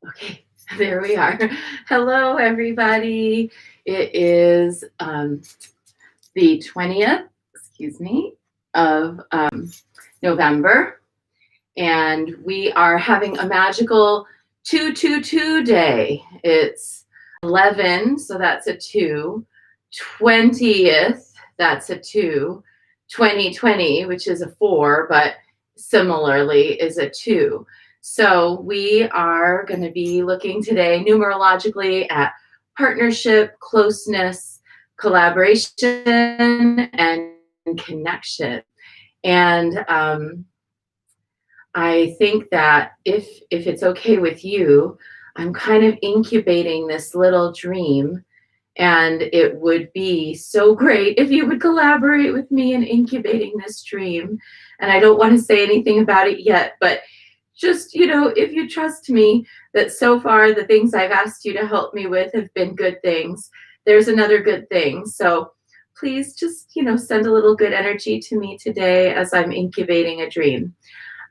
Okay, there we are. Hello, everybody. It is the 20th, excuse me, of November, and we are having a magical 222 day. It's 11, so that's a 2. 20th, that's a 2. 2020, which is a 4, but similarly is a 2. So we are going to be looking today numerologically at partnership, closeness, collaboration, and connection. And I think that if it's okay with you, I'm kind of incubating this little dream, and it would be so great if you would collaborate with me in incubating this dream. And I don't want to say anything about it yet, but just, if you trust me that so far the things I've asked you to help me with have been good things, there's another good thing. So please just, send a little good energy to me today as I'm incubating a dream.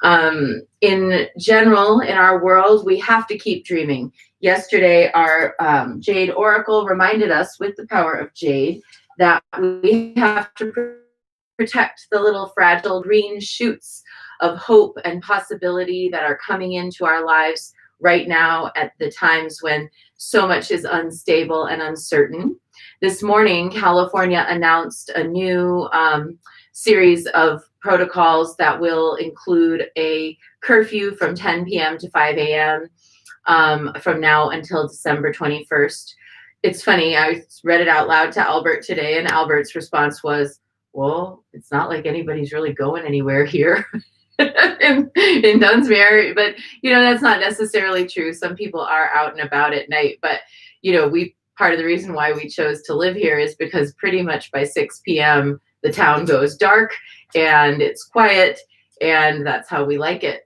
In general, in our world, we have to keep dreaming. Yesterday, our Jade Oracle reminded us with the power of Jade that we have to protect the little fragile green shoots of hope and possibility that are coming into our lives right now at the times when so much is unstable and uncertain. This morning, California announced a new series of protocols that will include a curfew from 10 p.m. to 5 a.m. From now until December 21st. It's funny, I read it out loud to Albert today, and Albert's response was, well, it's not like anybody's really going anywhere here in Dunsmuir. But, that's not necessarily true. Some people are out and about at night. But, part of the reason why we chose to live here is because pretty much by 6 p.m., the town goes dark and it's quiet, and that's how we like it.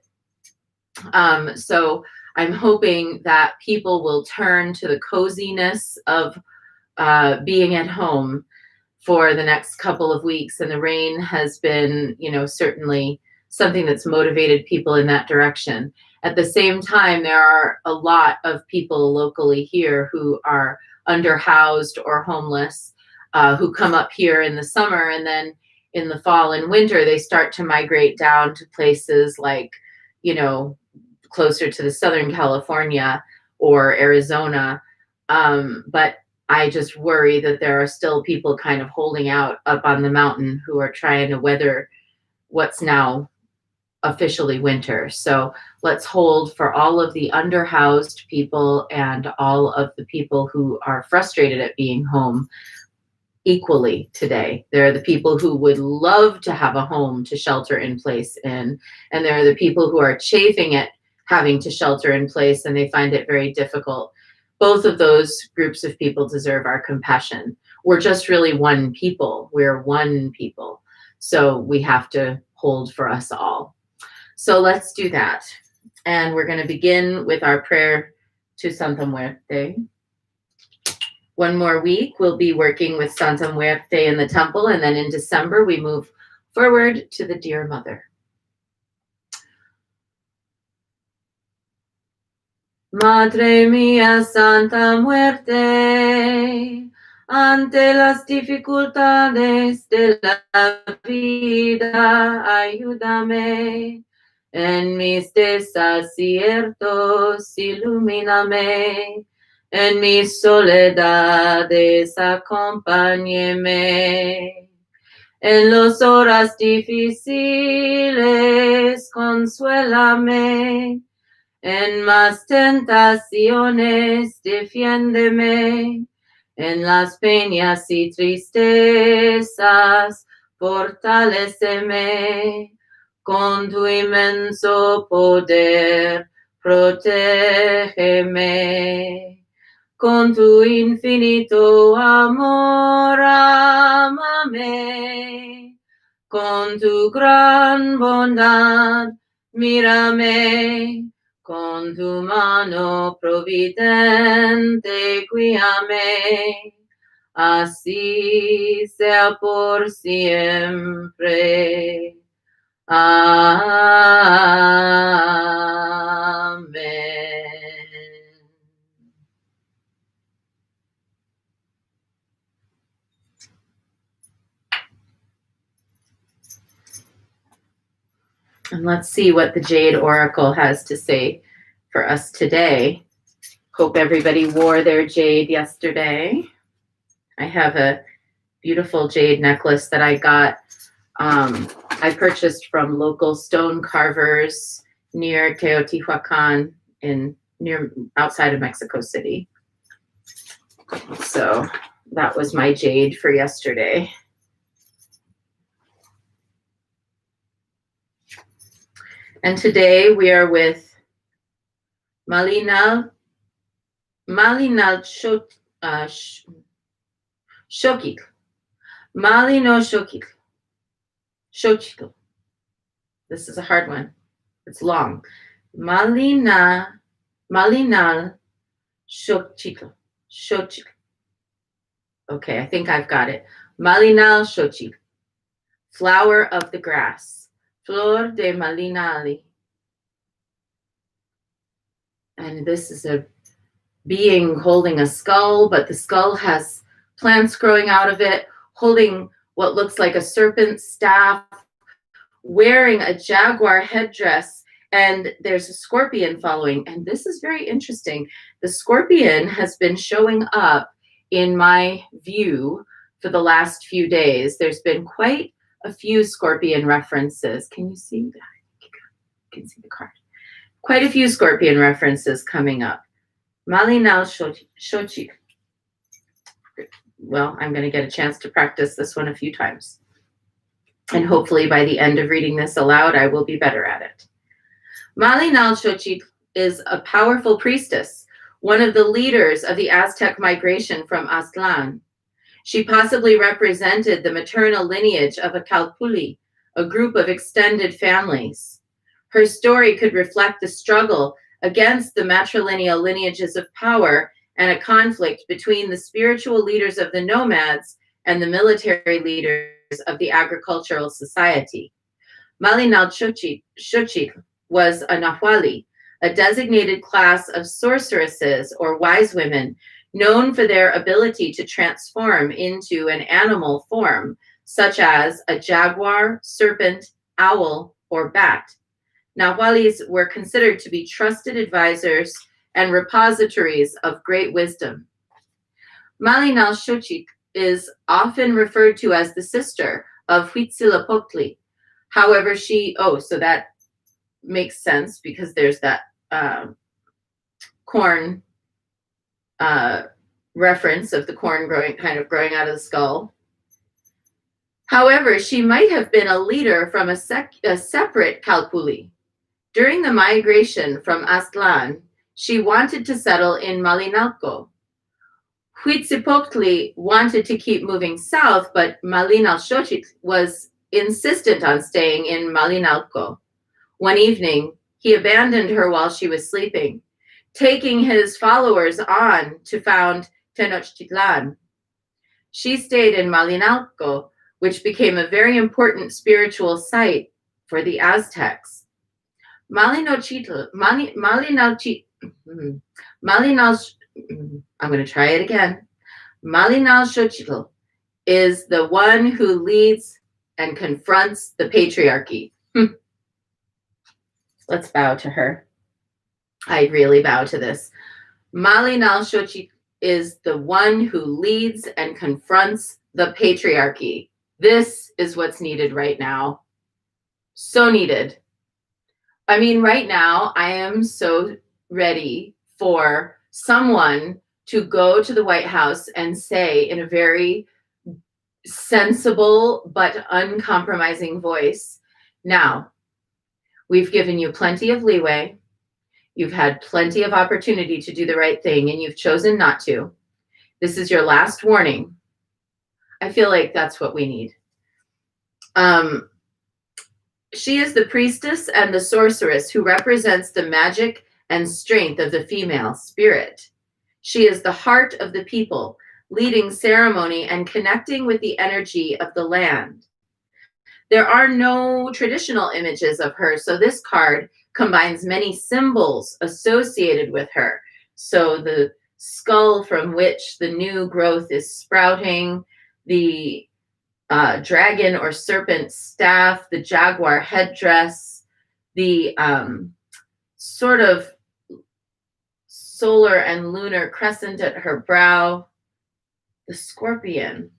So I'm hoping that people will turn to the coziness of being at home for the next couple of weeks. And the rain has been, certainly something that's motivated people in that direction. At the same time, there are a lot of people locally here who are underhoused or homeless, who come up here in the summer, and then in the fall and winter, they start to migrate down to places like, closer to the Southern California or Arizona. But I just worry that there are still people kind of holding out up on the mountain who are trying to weather what's now officially winter. So let's hold for all of the underhoused people and all of the people who are frustrated at being home equally today. There are the people who would love to have a home to shelter in place in, and there are the people who are chafing at having to shelter in place, and they find it very difficult. Both of those groups of people deserve our compassion. We're just really one people. We're one people. So we have to hold for us all. So let's do that. And we're going to begin with our prayer to Santa Muerte. One more week, we'll be working with Santa Muerte in the temple, and then in December, we move forward to the Dear Mother. Madre mía, Santa Muerte, ante las dificultades de la vida, ayúdame. En mis desaciertos, ilumíname. En mis soledades, acompáñeme. En las horas difíciles, consuélame. En más tentaciones, defiéndeme. En las penas y tristezas, fortaléceme. Con tu inmenso poder, protégeme. Con tu infinito amor, ámame. Con tu gran bondad, mírame. Con tu mano providente, guíame. Así sea por siempre. Amén. And let's see what the Jade Oracle has to say for us today. Hope everybody wore their jade yesterday. I have a beautiful jade necklace that I got. I purchased from local stone carvers near Teotihuacan near outside of Mexico City. So that was my jade for yesterday. And today we are with Malinal Xochitl. Malino Xochitl. This is a hard one. It's long. Malinal Xochitl. Okay, I think I've got it. Malinal Xochitl. Flower of the grass. Flor de Malinali. And this is a being holding a skull, but the skull has plants growing out of it, holding what looks like a serpent staff, wearing a jaguar headdress, and there's a scorpion following. And this is very interesting. The scorpion has been showing up in my view for the last few days. There's been quite a few scorpion references. Can you see that? You can see the card. Quite a few scorpion references coming up. Malinal Xochitl. Well, I'm going to get a chance to practice this one a few times. And hopefully by the end of reading this aloud, I will be better at it. Malinal Xochitl is a powerful priestess, one of the leaders of the Aztec migration from Aztlan. She possibly represented the maternal lineage of a Calpulli, a group of extended families. Her story could reflect the struggle against the matrilineal lineages of power and a conflict between the spiritual leaders of the nomads and the military leaders of the agricultural society. Malinal Xochitl was a Nahuali, a designated class of sorceresses or wise women known for their ability to transform into an animal form, such as a jaguar, serpent, owl, or bat. Nahualis were considered to be trusted advisors and repositories of great wisdom. Malinal Xochitl is often referred to as the sister of Huitzilopochtli. However, so that makes sense because there's that corn reference of the corn growing out of the skull. However, she might have been a leader from a separate Calpulli. During the migration from Aztlan, she wanted to settle in Malinalco. Huitzilopochtli wanted to keep moving south, but Malinal Xochitl was insistent on staying in Malinalco. One evening, he abandoned her while she was sleeping, taking his followers on to found Tenochtitlan. She stayed in Malinalco, which became a very important spiritual site for the Aztecs. I'm going to try it again. Malinal Xochitl is the one who leads and confronts the patriarchy. Let's bow to her. I really bow to this. Malinal Xochitl is the one who leads and confronts the patriarchy. This is what's needed right now. So needed. I mean, right now, I am so ready for someone to go to the White House and say in a very sensible but uncompromising voice, now, we've given you plenty of leeway. You've had plenty of opportunity to do the right thing, and you've chosen not to. This is your last warning. I feel like that's what we need. She is the priestess and the sorceress who represents the magic and strength of the female spirit. She is the heart of the people, leading ceremony and connecting with the energy of the land. There are no traditional images of her, so this card combines many symbols associated with her. So the skull from which the new growth is sprouting, the dragon or serpent staff, the jaguar headdress, the sort of solar and lunar crescent at her brow, the scorpion.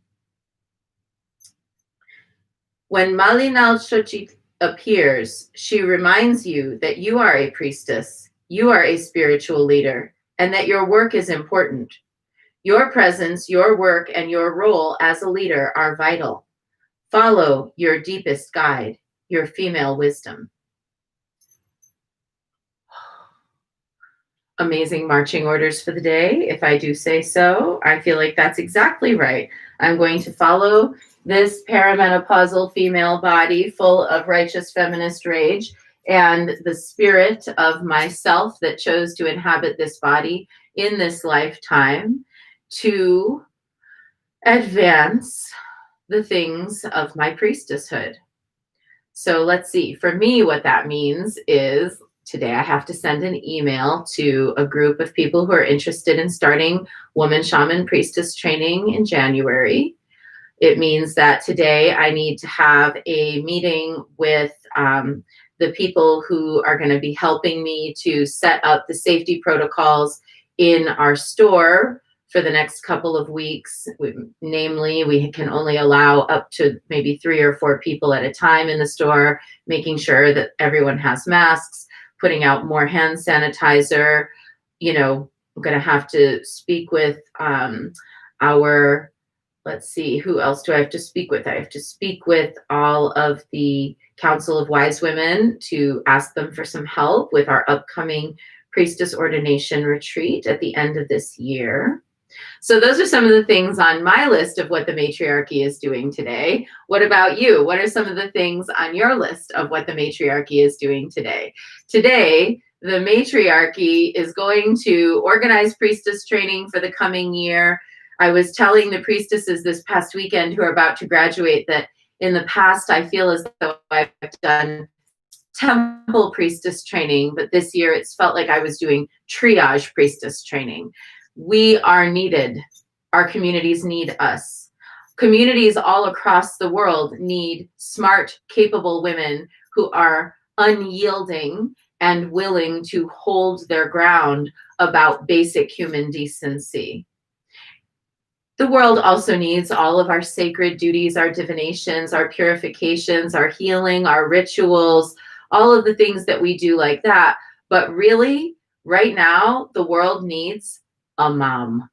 When Malinalxochitl appears, she reminds you that you are a priestess, you are a spiritual leader, and that your work is important. Your presence, your work, and your role as a leader are vital. Follow your deepest guide, your female wisdom. Amazing marching orders for the day, if I do say so. I feel like that's exactly right. I'm going to follow this perimenopausal female body full of righteous feminist rage and the spirit of myself that chose to inhabit this body in this lifetime to advance the things of my priestesshood. So let's see. For me, what that means is today I have to send an email to a group of people who are interested in starting woman shaman priestess training in January. It means that today I need to have a meeting with the people who are going to be helping me to set up the safety protocols in our store for the next couple of weeks. Namely, we can only allow up to maybe 3 or 4 people at a time in the store, making sure that everyone has masks, putting out more hand sanitizer. You know, I'm going to have to speak with our, let's see, who else do I have to speak with? I have to speak with all of the Council of Wise Women to ask them for some help with our upcoming priestess ordination retreat at the end of this year. So those are some of the things on my list of what the matriarchy is doing today. What about you? What are some of the things on your list of what the matriarchy is doing today? Today, the matriarchy is going to organize priestess training for the coming year. I was telling the priestesses this past weekend who are about to graduate that in the past, I feel as though I've done temple priestess training, but this year it's felt like I was doing triage priestess training. We are needed. Our communities need us. Communities all across the world need smart, capable women who are unyielding and willing to hold their ground about basic human decency. The world also needs all of our sacred duties, our divinations, our purifications, our healing, our rituals, all of the things that we do like that. But really, right now, the world needs a mom.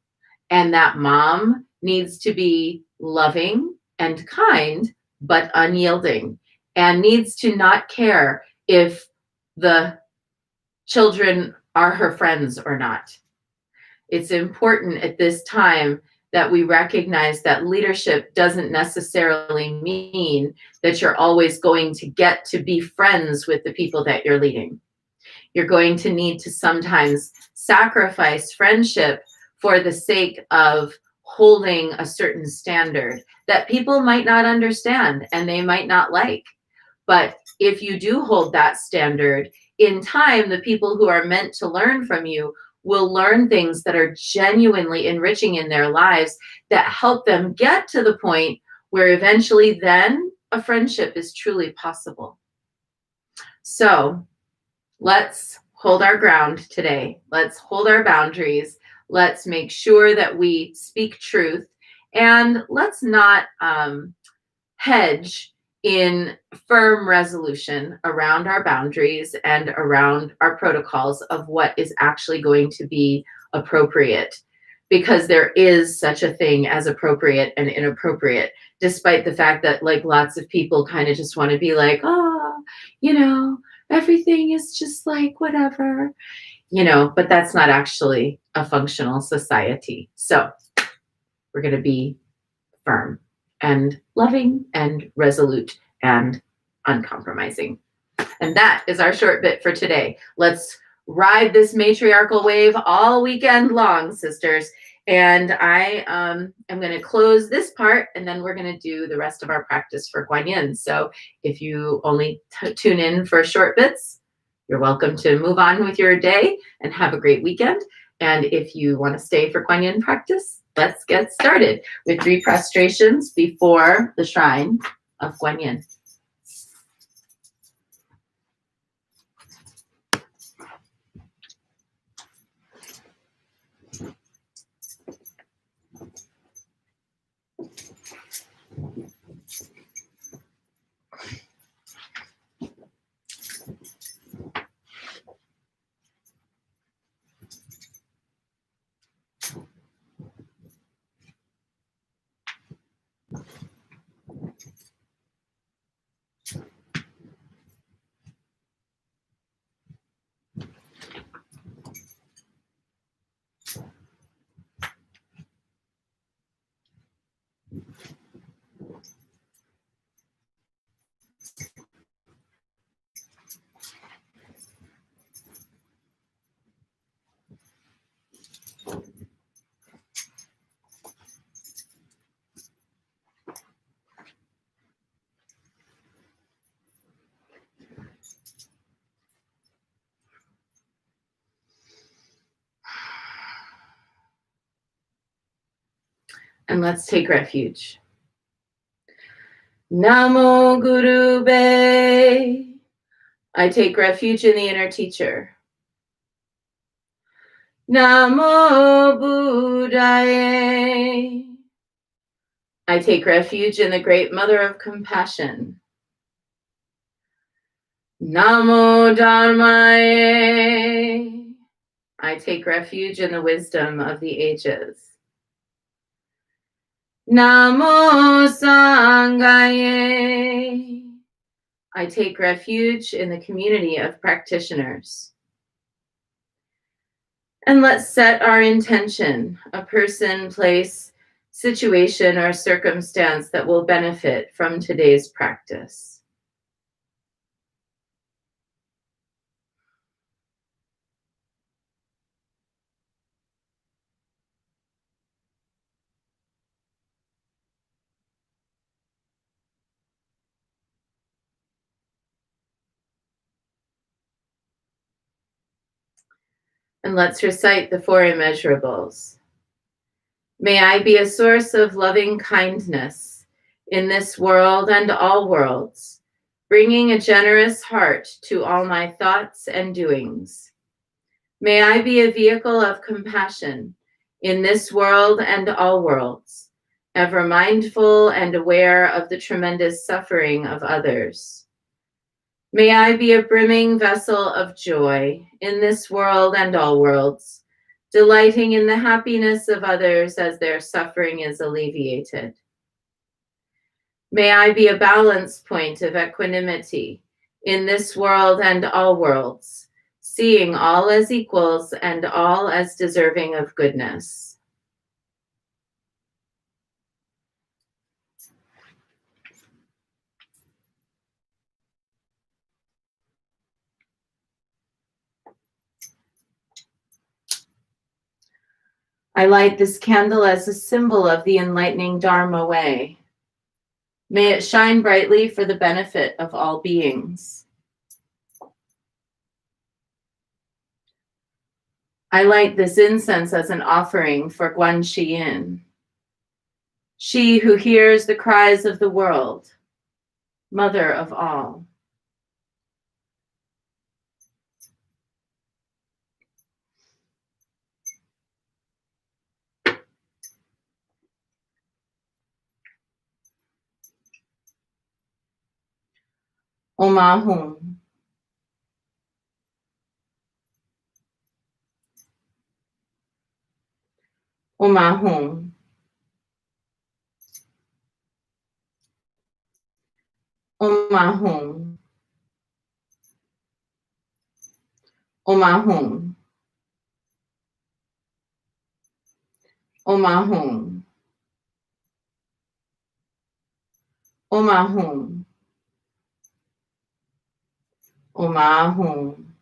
And that mom needs to be loving and kind, but unyielding, and needs to not care if the children are her friends or not. It's important at this time that we recognize that leadership doesn't necessarily mean that you're always going to get to be friends with the people that you're leading. You're going to need to sometimes sacrifice friendship for the sake of holding a certain standard that people might not understand and they might not like. But if you do hold that standard, in time, the people who are meant to learn from you will learn things that are genuinely enriching in their lives that help them get to the point where eventually then a friendship is truly possible. So let's hold our ground today. Let's hold our boundaries. Let's make sure that we speak truth, and let's not hedge in firm resolution around our boundaries and around our protocols of what is actually going to be appropriate, because there is such a thing as appropriate and inappropriate, despite the fact that like lots of people kind of just want to be like, oh, you know, everything is just like whatever, you know, but that's not actually a functional society. So we're going to be firm and loving and resolute and uncompromising. And that is our short bit for today. Let's ride this matriarchal wave all weekend long, sisters. And I am going to close this part, and then we're going to do the rest of our practice for Guan Yin. So if you only tune in for short bits, you're welcome to move on with your day and have a great weekend. And if you want to stay for Guan Yin practice, let's get started with 3 prostrations before the shrine of Guan Yin. And let's take refuge. Namo Guru Be. I take refuge in the inner teacher. Namo Buddhaye. I take refuge in the great mother of compassion. Namo Dharmaye. I take refuge in the wisdom of the ages. Namo Sanghaye. I take refuge in the community of practitioners. And let's set our intention, a person, place, situation, or circumstance that will benefit from today's practice. And let's recite the four immeasurables. May I be a source of loving kindness in this world and all worlds, bringing a generous heart to all my thoughts and doings. May I be a vehicle of compassion in this world and all worlds, ever mindful and aware of the tremendous suffering of others. May I be a brimming vessel of joy in this world and all worlds, delighting in the happiness of others as their suffering is alleviated. May I be a balance point of equanimity in this world and all worlds, seeing all as equals and all as deserving of goodness. I light this candle as a symbol of the enlightening Dharma way. May it shine brightly for the benefit of all beings. I light this incense as an offering for Guanxi Yin, she who hears the cries of the world, mother of all. Om Ahum. Om Ahum. Om Ahum. Om Ahum. Om Ahum. Om Ahum. Om Ahum.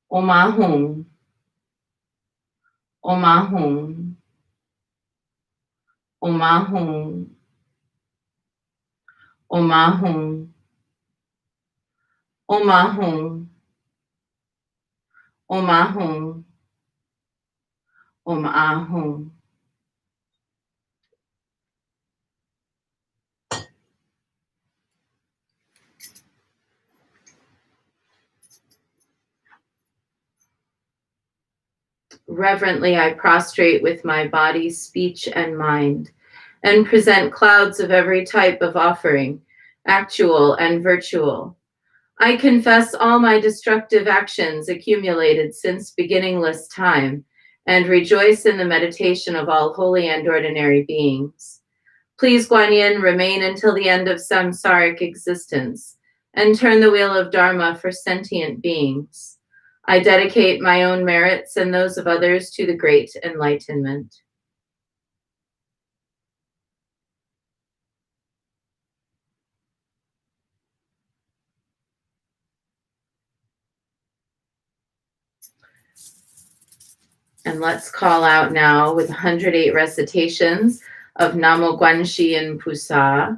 Om Ahum. Om Ahum. Om Ahum. Om Ahum. Om Ahum. Om Ahum. Om Ahum. Reverently, I prostrate with my body, speech, and mind, and present clouds of every type of offering, actual and virtual. I confess all my destructive actions accumulated since beginningless time, and rejoice in the meditation of all holy and ordinary beings. Please, Guanyin, remain until the end of samsaric existence, and turn the wheel of Dharma for sentient beings. I dedicate my own merits and those of others to the great enlightenment. And let's call out now with 108 recitations of Namo Guanxi Yin Pusa,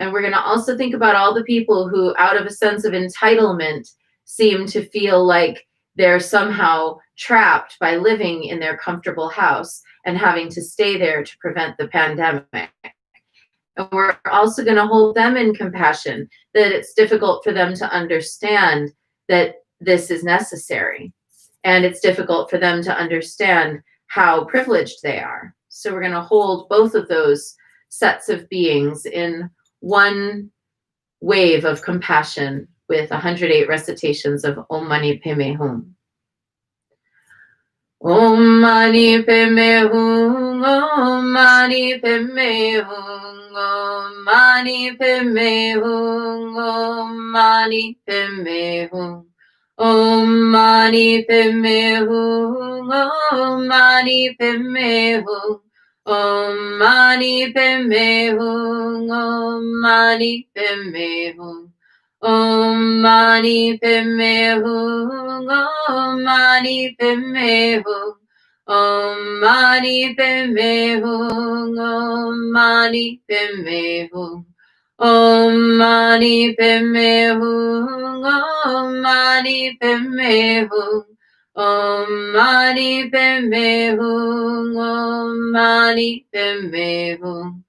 And we're going to also think about all the people who, out of a sense of entitlement, seem to feel like they're somehow trapped by living in their comfortable house and having to stay there to prevent the pandemic. And we're also going to hold them in compassion, that it's difficult for them to understand that this is necessary. And it's difficult for them to understand how privileged they are. So we're going to hold both of those sets of beings in one wave of compassion with 108 recitations of Om Mani Padme Hum. Om Mani Padme Hum, Om Mani Padme Hum, Om Mani Padme Hum, Om Mani Padme Hum. Om Mani Padme Hum, Om Mani Padme Hum, Om Mani Padme Hum, Om Mani Padme Hum. Om Mani Padme Hum, Om Mani Padme Hum, Om Mani Padme Hum, Om Mani Padme Hum. Om Mani Padme Hum, Om Mani Padme Hum, Om Mani Padme Hum, Om Mani Padme Hum.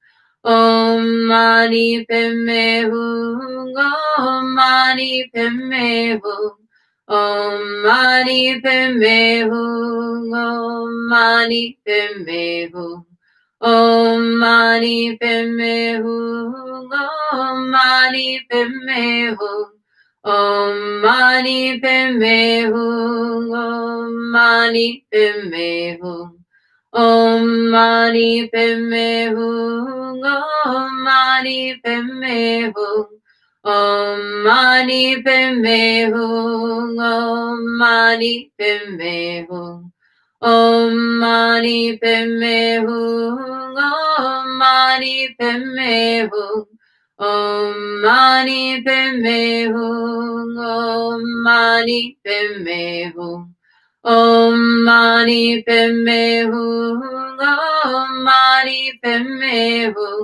Om Mani Padme Hum, Om Mani Padme Hum, Om Mani Padme Hum, Om Mani Padme Hum. Om Mani Padme Hum, Om Mani Padme Hum, Om Mani Padme Hum, Om Mani Padme Hum. Om Mani Padme Hum, Om Mani Padme Hum, Om Mani Padme Hum, Om Mani Padme Hum. Om Mani Padme Hum, Om Mani Padme Hum, Om Mani Padme Hum, Om Mani Padme Hum. Om Mani Padme Hum, Om Mani Padme Hum,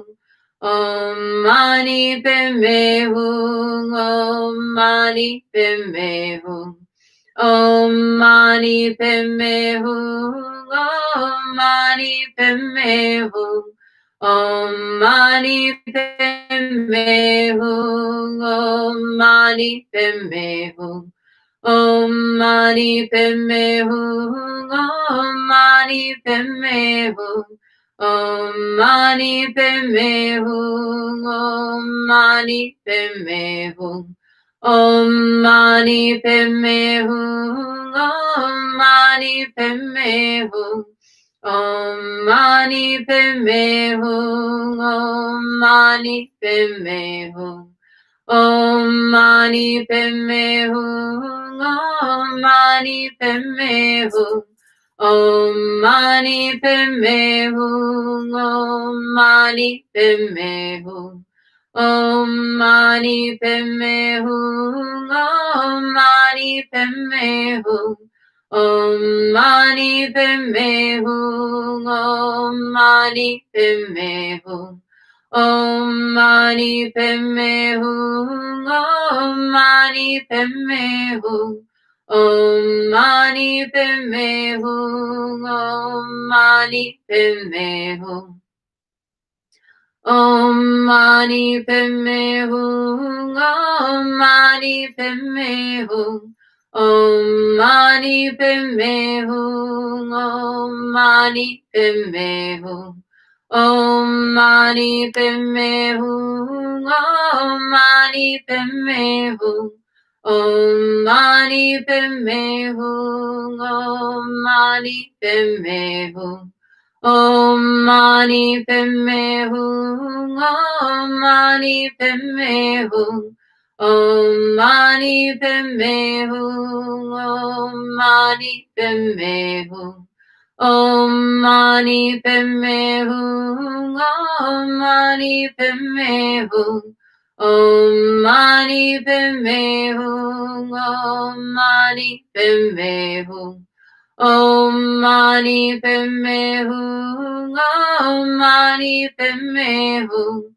Om Mani Padme Hum, Om Mani Padme Hum. Om Mani Padme Hum, Om Mani Padme Hum, Om Mani Padme Hum, Om Mani Padme Hum. Om Mani Padme Hum, Om Mani Padme Hum, Om Mani Padme Hum, Om Mani Padme Hum. Om Mani Padme Hum, Om Mani Padme Hum, Om Mani Padme Hum, Om Mani Padme Hum. Om Mani Padme Hum, Om Mani Padme Hum, Om Mani Padme Hum, Om Mani Padme Hum. Om Mani Padme Hum, Om Mani Padme Hum, Om Mani Padme Hum, Om Mani Padme Hum. Om Mani Padme Hum, Om Mani Padme Hum, Om Mani Padme Hum, Om Mani Padme Hum. Om Mani Padme Hum, Om Mani Padme Hum, Om Mani Padme Hum, Om Mani Padme Hum. Om Mani Padme Hum, Om Mani Padme Hum, Om Mani Padme Hum, Om Mani Padme Hum. Om Mani Padme Hum, Om Mani Padme Hum, Om Mani Padme Hum, Om Mani Padme Hum. Om Mani Padme Hum, Om Mani Padme Hum, Om Mani Padme Hum, Om Mani Padme Hum. Om Mani Padme Hum, Om Mani Padme Hum,